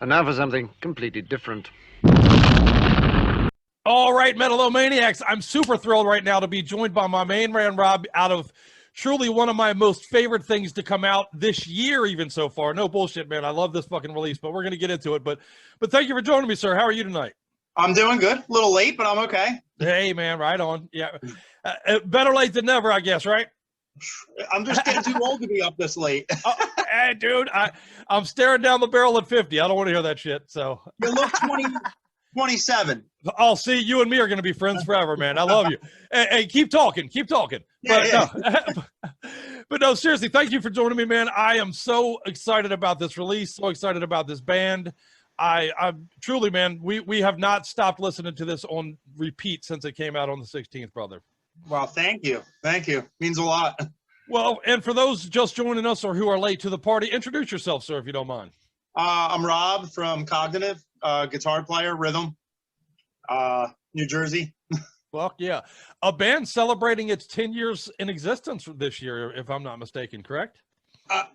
And now for something completely different. All right, Metal-O-Maniacs, I'm super thrilled right now to be joined by my main man, Rob, out of truly one of my most favorite things to come out this year, even so far. No bullshit, man. I love this fucking release, but we're going to get into it. But thank you for joining me, sir. How are you tonight? I'm doing good. A little late, but I'm okay. Hey, man, right on. Yeah. Better late than never, I guess, right? I'm just getting too old to be up this late. Hey, dude, I'm staring down the barrel at 50. I don't want to hear that shit, so. You look 27. Oh, see, you and me are going to be friends forever, man. I love you. Hey, keep talking. Yeah, But no, seriously, thank you for joining me, man. I am so excited about this release, so excited about this band. I'm truly, man, we have not stopped listening to this on repeat since it came out on the 16th, brother. Well, thank you. Thank you. Means a lot. Well, and for those just joining us or who are late to the party, introduce yourself, sir, if you don't mind. I'm Rob from Cognitive, guitar player, rhythm, New Jersey. Fuck yeah. A band celebrating its 10 years in existence this year, if I'm not mistaken, correct?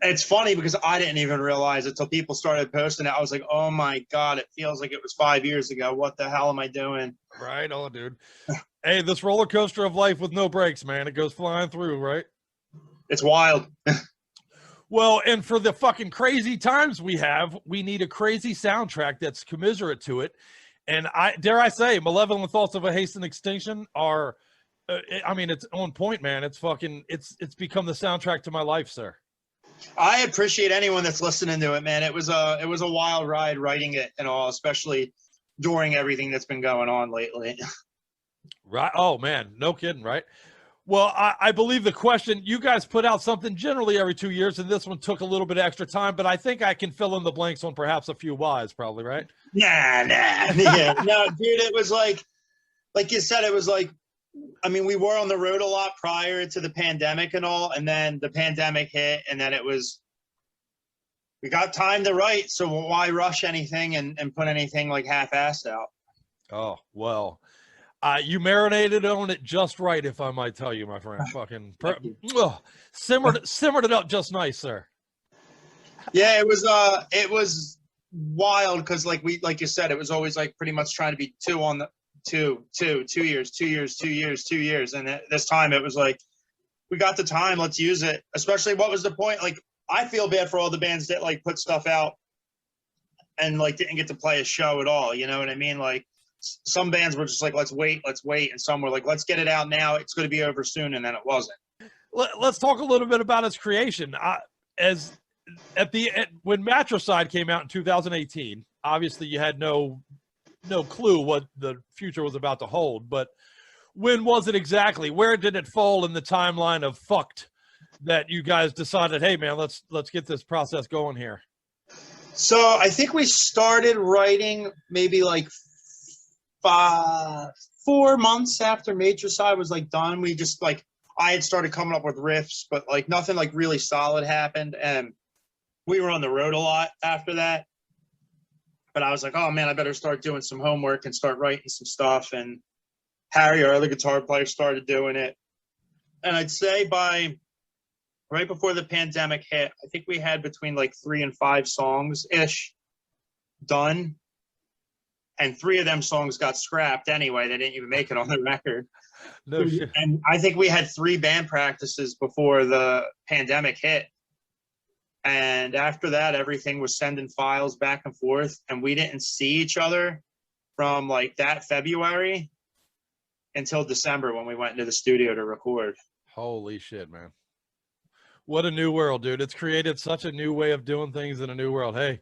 It's funny because I didn't even realize it until people started posting it. I was like, oh my God, it feels like it was 5 years ago. What the hell am I doing? Right on, dude. Hey, this roller coaster of life with no brakes, man. It goes flying through, right? It's wild. Well, and for the fucking crazy times we have, we need a crazy soundtrack that's commiserate to it. And dare I say, Malevolent Thoughts of a Hastened Extinction are, I mean, it's on point, man. It's fucking, it's become the soundtrack to my life, sir. I appreciate anyone that's listening to it, man. It was a wild ride writing it and all, especially during everything that's been going on lately. Right. Oh, man. No kidding, right? Well, I believe the question, you guys put out something generally every 2 years, and this one took a little bit extra time, but I think I can fill in the blanks on perhaps a few whys, probably, right? Nah. Yeah. No, dude, it was like you said, it was like, I mean, we were on the road a lot prior to the pandemic and all, and then the pandemic hit, and then we got time to write, so why rush anything and put anything like half-assed out? Oh, well, you marinated on it just right, if I might tell you, my friend. Fucking simmered it up just nice, sir. Yeah, it was wild because like you said, it was always like pretty much trying to be 2 years, and this time it was like, we got the time, let's use it. Especially, what was the point? Like, I feel bad for all the bands that like put stuff out and like didn't get to play a show at all, you know what I mean? Like, some bands were just like, let's wait, and some were like, let's get it out now, it's going to be over soon, and then it wasn't. Let's talk a little bit about its creation. When Matricide came out in 2018, obviously you had no clue what the future was about to hold, but when was it exactly? Where did it fall in the timeline of fucked that you guys decided, hey man, let's get this process going here? So I think we started writing maybe like 4 months after Matricide was like done. We just like, I had started coming up with riffs, but like nothing like really solid happened, and we were on the road a lot after that. But I was like, oh man, I better start doing some homework and start writing some stuff. And Harry, our other guitar player, started doing it. And I'd say by right before the pandemic hit, I think we had between like 3 and 5 songs ish done. And 3 of them songs got scrapped anyway. They didn't even make it on the record. No shit. And I think we had 3 band practices before the pandemic hit. And after that, everything was sending files back and forth, and we didn't see each other from like that February until December when we went into the studio to record. Holy shit, man. What a new world, dude. It's created such a new way of doing things in a new world. Hey.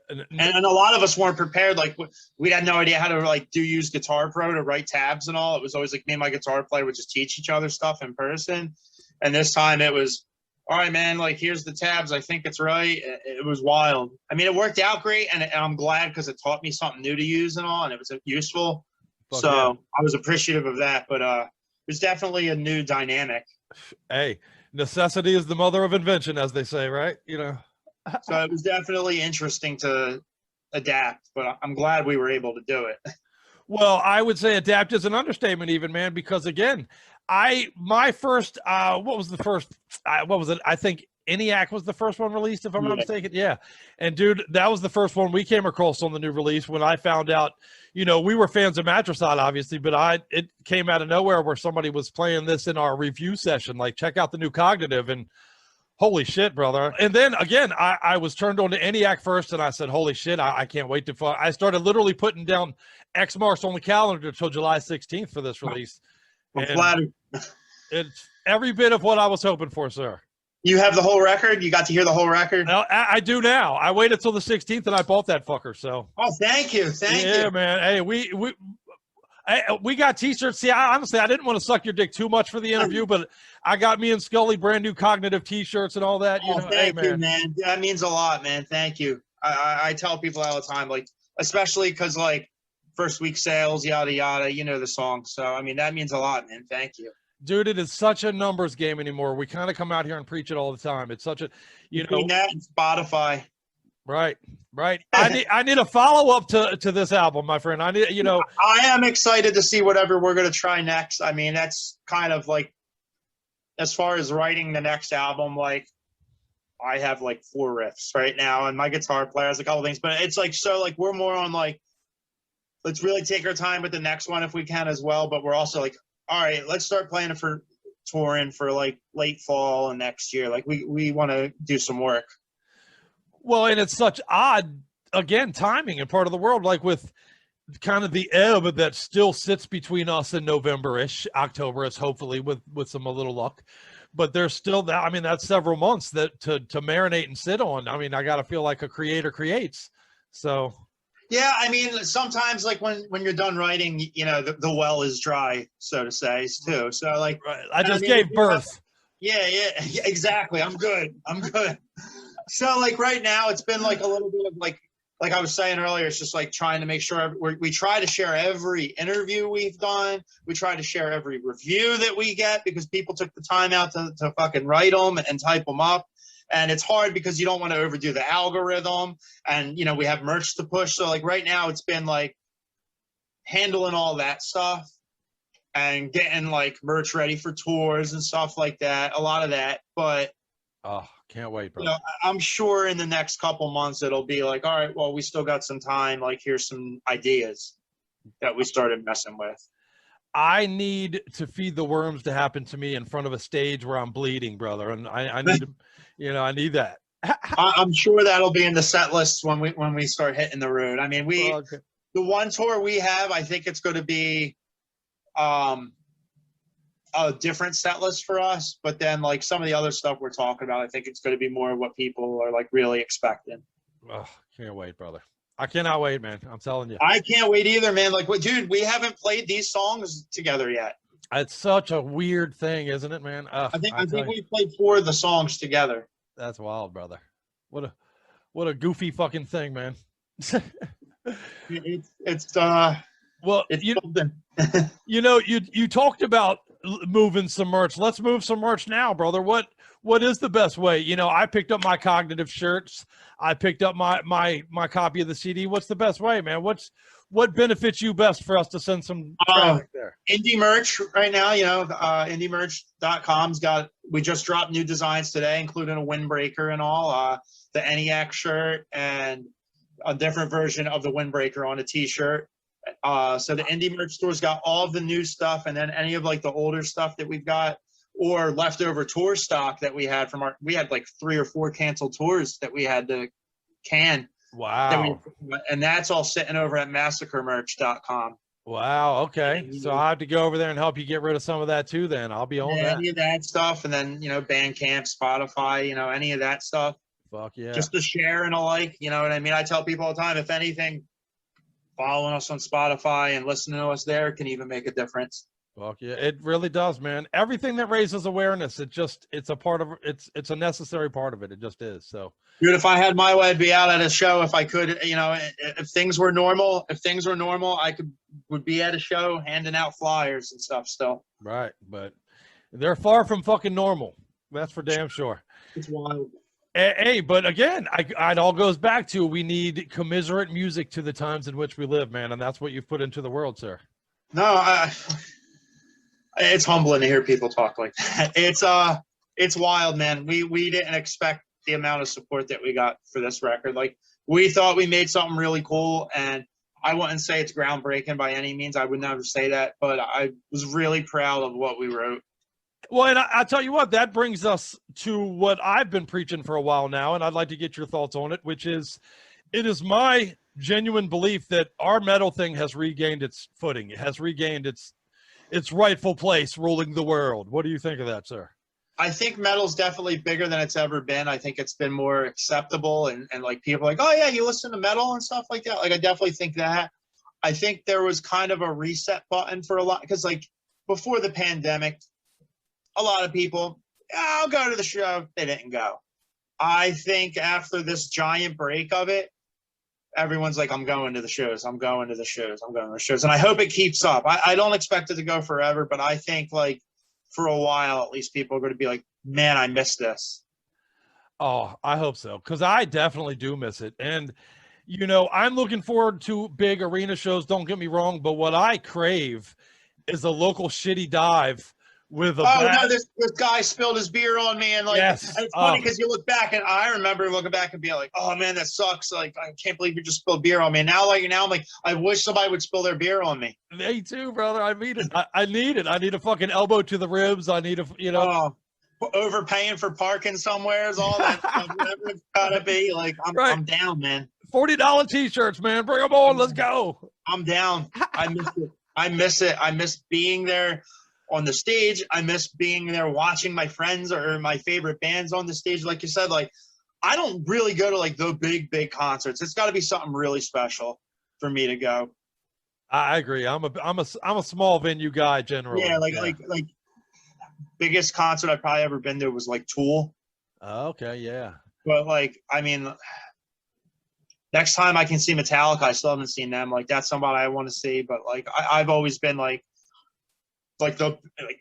And a lot of us weren't prepared. Like, we had no idea how to like use Guitar Pro to write tabs and all. It was always like me and my guitar player would just teach each other stuff in person. And this time it was, all right, man, like, here's the tabs. I think it's right. It was wild. I mean, it worked out great, and I'm glad because it taught me something new to use and all, and it was useful. So yeah. I was appreciative of that, but it was definitely a new dynamic. Hey, necessity is the mother of invention, as they say, right? You know. So it was definitely interesting to adapt, but I'm glad we were able to do it. Well, I would say adapt is an understatement even, man, because again, my first, what was the first, what was it? I think ENIAC was the first one released, if I'm not mistaken. Yeah. And dude, that was the first one we came across on the new release when I found out, you know, we were fans of Matricide, obviously, but it came out of nowhere where somebody was playing this in our review session, like, check out the new Cognitive, and holy shit, brother. And then again, I was turned on to ENIAC first, and I said, holy shit, I can't wait to I started literally putting down X marks on the calendar until July 16th for this release. I'm flattered. It's every bit of what I was hoping for, sir. You have the whole record? You got to hear the whole record? I do now. I waited till the 16th and I bought that fucker. So. Oh, thank you. Thank you. Yeah, man. Hey, we got t-shirts. See, honestly, I didn't want to suck your dick too much for the interview, but I got me and Scully brand new Cognitive t-shirts and all that. You know, thank hey, you, man. That means a lot, man. Thank you. I tell people all the time, like, especially because, like, first week sales, yada, yada, you know the song. So, I mean, that means a lot, man. Thank you. Dude, it is such a numbers game anymore. We kind of come out here and preach it all the time. It's such a, you know. That and Spotify. Right. I need a follow-up to this album, my friend. I need, you know. I am excited to see whatever we're going to try next. I mean, that's kind of like, as far as writing the next album, like, I have like 4 riffs right now, and my guitar player has a couple things, but it's like, so like, we're more on like, let's really take our time with the next one if we can as well. But we're also like, all right, let's start planning for touring for like late fall and next year. Like we want to do some work. Well, and it's such odd, again, timing in part of the world, like with kind of the ebb that still sits between us and November-ish, October-ish, hopefully with some a little luck. But there's still that, I mean, that's several months that to marinate and sit on. I mean, I got to feel like a creator creates. So. Yeah, I mean, sometimes like when you're done writing, you know, the well is dry, so to say, too. So like, right. I just gave birth. Yeah, exactly. I'm good. So like right now, it's been like a little bit of like I was saying earlier, it's just like trying to make sure we try to share every interview we've done. We try to share every review that we get because people took the time out to fucking write them and type them up. And it's hard because you don't want to overdo the algorithm, and, you know, we have merch to push. So like right now it's been like handling all that stuff and getting like merch ready for tours and stuff like that. A lot of that, but oh, can't wait, bro. You know, I'm sure in the next couple months it'll be like, all right, well, we still got some time. Like, here's some ideas that we started messing with. I need to feed the worms to happen to me in front of a stage where I'm bleeding, brother. And I need to, you know, I need that. I'm sure that'll be in the set list when we start hitting the road. I mean, the one tour we have, I think it's going to be a different set list for us. But then like some of the other stuff we're talking about, I think it's going to be more what people are like really expecting. Oh, can't wait, brother. I cannot wait, man. I'm telling you. I can't wait either, man. Like, dude, we haven't played these songs together yet. It's such a weird thing, isn't it, man? I think we played 4 of the songs together. That's wild, brother. What a goofy fucking thing, man. It's well, you know, you talked about moving some merch. Let's move some merch now, brother. What is the best way? You know, I picked up my Cognitive shirts. I picked up my copy of the CD. What's the best way, man? What benefits you best for us to send some traffic there? Indie merch right now, you know, indiemerch.com's we just dropped new designs today, including a windbreaker and all, the ENIAC shirt and a different version of the windbreaker on a t-shirt. So the indie merch store's got all of the new stuff, and then any of like the older stuff that we've got or leftover tour stock that we had we had like 3 or 4 canceled tours that we had to can. Wow. And that's all sitting over at massacremerch.com. Wow. Okay. So I have to go over there and help you get rid of some of that too. Then I'll be on that. Any of that stuff, and then, you know, Bandcamp, Spotify, you know, any of that stuff. Fuck yeah. Just to share and alike. You know what I mean? I tell people all the time, if anything, following us on Spotify and listening to us there can even make a difference. Fuck yeah, it really does, man. Everything that raises awareness, it's a part of it's a necessary part of it. It just is. So, dude, if I had my way, I'd be out at a show. If I could, you know, if things were normal, I would be at a show handing out flyers and stuff still. Right, but they're far from fucking normal. That's for damn sure. It's wild. Hey, but again, it all goes back to we need commiserate music to the times in which we live, man, and that's what you've put into the world, sir. No, it's humbling to hear people talk like that. It's it's wild, man. We didn't expect the amount of support that we got for this record. Like, we thought we made something really cool, and I wouldn't say it's groundbreaking by any means. I would never say that, but I was really proud of what we wrote. Well, and I tell you what, that brings us to what I've been preaching for a while now, and I'd like to get your thoughts on it, which is, it is my genuine belief that our metal thing has regained its footing. It has regained its rightful place ruling the world. What do you think of that, sir? I think metal's definitely bigger than it's ever been. I think it's been more acceptable, and like people are like, oh yeah, you listen to metal and stuff like that. Like, I definitely think that. I think there was kind of a reset button for a lot, because like before the pandemic, a lot of people, I'll go to the show. They didn't go. I think after this giant break of it, everyone's like, I'm going to the shows. I'm going to the shows. I'm going to the shows. And I hope it keeps up. I don't expect it to go forever, but I think like for a while, at least people are going to be like, man, I miss this. Oh, I hope so, because I definitely do miss it. And, you know, I'm looking forward to big arena shows, don't get me wrong, but what I crave is a local shitty dive with a no, this guy spilled his beer on me, and like, yes. and it's funny because you look back, and I remember looking back and being like, oh man, that sucks. Like, I can't believe you just spilled beer on me. And now, I'm like, I wish somebody would spill their beer on me. Me too, brother. I need it. I need it. I need a fucking elbow to the ribs. I need a, you know. Overpaying for parking somewhere is all that stuff, whatever it's gotta be. Like, I'm down, man. $40 t-shirts, man. Bring them on. Let's go. I'm down. I miss it. I miss it. I miss being there on the stage. I miss being there watching my friends or my favorite bands on the stage. Like you said, like, I don't really go to like the big concerts. It's got to be something really special for me to go. I agree. I'm a small venue guy generally. Yeah, like biggest concert I've probably ever been to was like Tool. Okay, yeah. But like, I mean, next time I can see Metallica, I still haven't seen them. Like, that's somebody I want to see. But like, I've always been like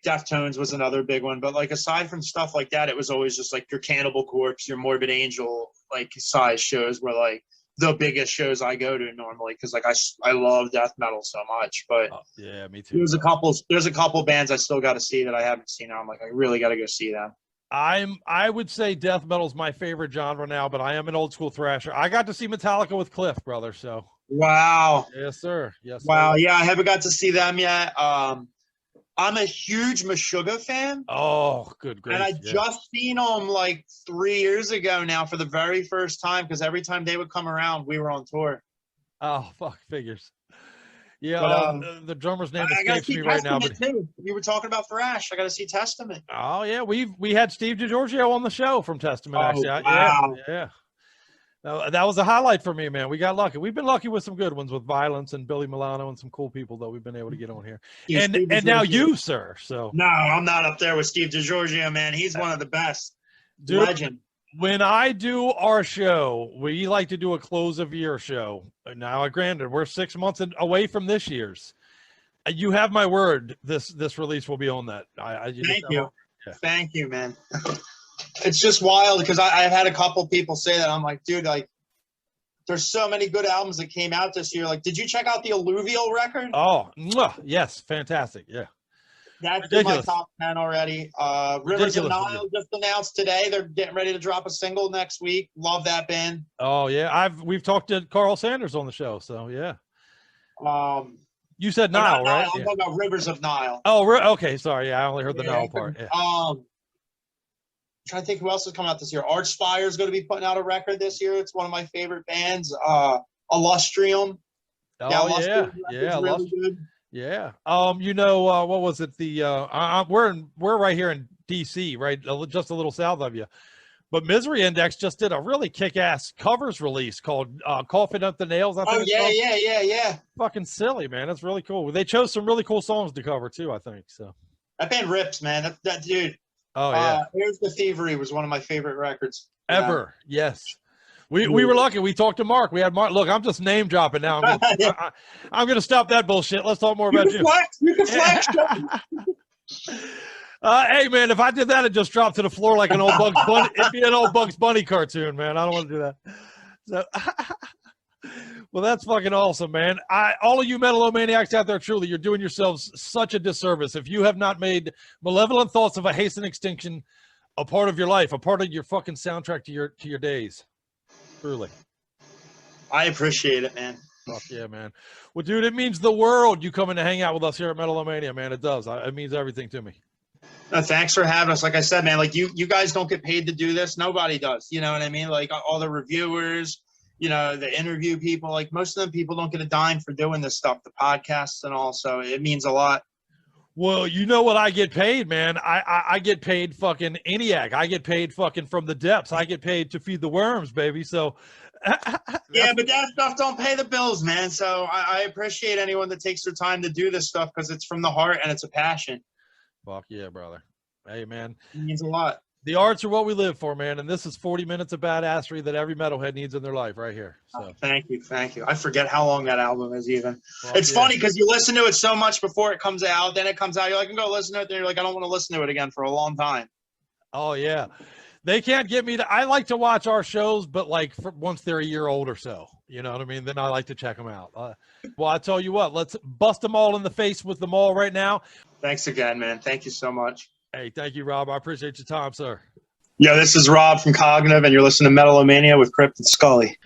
Deftones was another big one. But like, aside from stuff like that, it was always just like your Cannibal Corpse, your Morbid Angel, like size shows were like the biggest shows I go to normally, because like I love death metal so much. But yeah, me too. There's a couple bands I still got to see that I haven't seen. I'm like, I really got to go see them. I would say death metal is my favorite genre now, but I am an old school thrasher. I got to see Metallica with Cliff, brother. So wow. Yes, sir. Yes. Wow. Sir. Yeah, I haven't got to see them yet. I'm a huge Meshuggah fan. Oh, good grief. And I just seen them like 3 years ago now for the very first time, because every time they would come around, we were on tour. Oh, fuck, figures. Yeah, but, the drummer's name escapes me right now. But too. You were talking about thrash. I got to see Testament. Oh yeah, we had Steve DiGiorgio on the show from Testament. Actually, wow. Yeah. That was a highlight for me, man. We got lucky. We've been lucky with some good ones with Violence and Billy Milano and some cool people that we've been able to get on here. Yeah, and now you, sir. So no, I'm not up there with Steve DiGiorgio, man. He's one of the best. Dude, legend. When I do our show, we like to do a close of year show. Now, granted, we're 6 months away from this year's. You have my word. This release will be on that. Thank you. Yeah. Thank you, man. It's just wild because I've had a couple people say that. I'm like, dude, like, there's so many good albums that came out this year. Like, did you check out the Alluvial record? Oh, yes, fantastic. Yeah. That's in my top 10 already. Rivers of Nile just announced today. They're getting ready to drop a single next week. Love that band. Oh yeah, we've talked to Carl Sanders on the show, so yeah. You said Nile, right? I'm talking about Rivers of Nile. Oh, okay. Sorry, yeah, I only heard the Nile part. Yeah. I'm trying to think who else is coming out this year. Archspire is going to be putting out a record this year. It's one of my favorite bands. Illustrium. Oh yeah, really good. Yeah. You know, what was it? We're right here in DC, right? Just a little south of you. But Misery Index just did a really kick-ass covers release called Coughing Up the Nails. I think yeah. Fucking silly, man. It's really cool. They chose some really cool songs to cover too, I think. So that band rips, man. That dude. Oh yeah. Here's the Thievery was one of my favorite records ever. Yeah. Yes. We were lucky. We talked to Mark. We had Mark. Look, I'm just name dropping now. I'm going to stop that bullshit. Let's talk more about you. You can flex. Hey, man, if I did that, it just dropped to the floor like an old Bugs Bunny. It'd be an old Bugs Bunny cartoon, man. I don't want to do that. So, well, that's fucking awesome, man. All of you Metal-O-Maniacs out there, truly, you're doing yourselves such a disservice. If you have not made Malevolent Thoughts of a Hastened Extinction a part of your life, a part of your fucking soundtrack to your days. Truly. I appreciate it, man. Fuck yeah, man. Well, dude, it means the world you coming to hang out with us here at Metal-O-Mania, man. It does. It means everything to me. Thanks for having us. Like I said, man, like you guys don't get paid to do this. Nobody does. You know what I mean? Like all the reviewers, you know, the interview people, like most of them people don't get a dime for doing this stuff, the podcasts and all. So it means a lot. Well, you know what I get paid, man? I get paid fucking ENIAC. I get paid fucking from the depths. I get paid to feed the worms, baby. So yeah, but that stuff don't pay the bills, man. So I appreciate anyone that takes their time to do this stuff because it's from the heart and it's a passion. Fuck yeah, brother. Hey, man. It means a lot. The arts are what we live for, man. And this is 40 minutes of badassery that every metalhead needs in their life right here. So Thank you. I forget how long that album is even. Fuck it's yeah. funny because you listen to it so much before it comes out. Then it comes out. You're like, I can go listen to it. Then you're like, I don't want to listen to it again for a long time. Oh, yeah. They can't get me to, I like to watch our shows, but like once they're a year old or so, you know what I mean? Then I like to check them out. Well, I tell you what, let's bust them all in the face with them all right now. Thanks again, man. Thank you so much. Hey, thank you, Rob. I appreciate your time, sir. Yo, this is Rob from Cognitive, and you're listening to Metal-O-Mania with Crypt and Scully.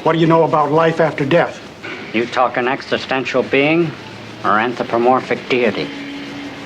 What do you know about life after death? You talk an existential being or anthropomorphic deity?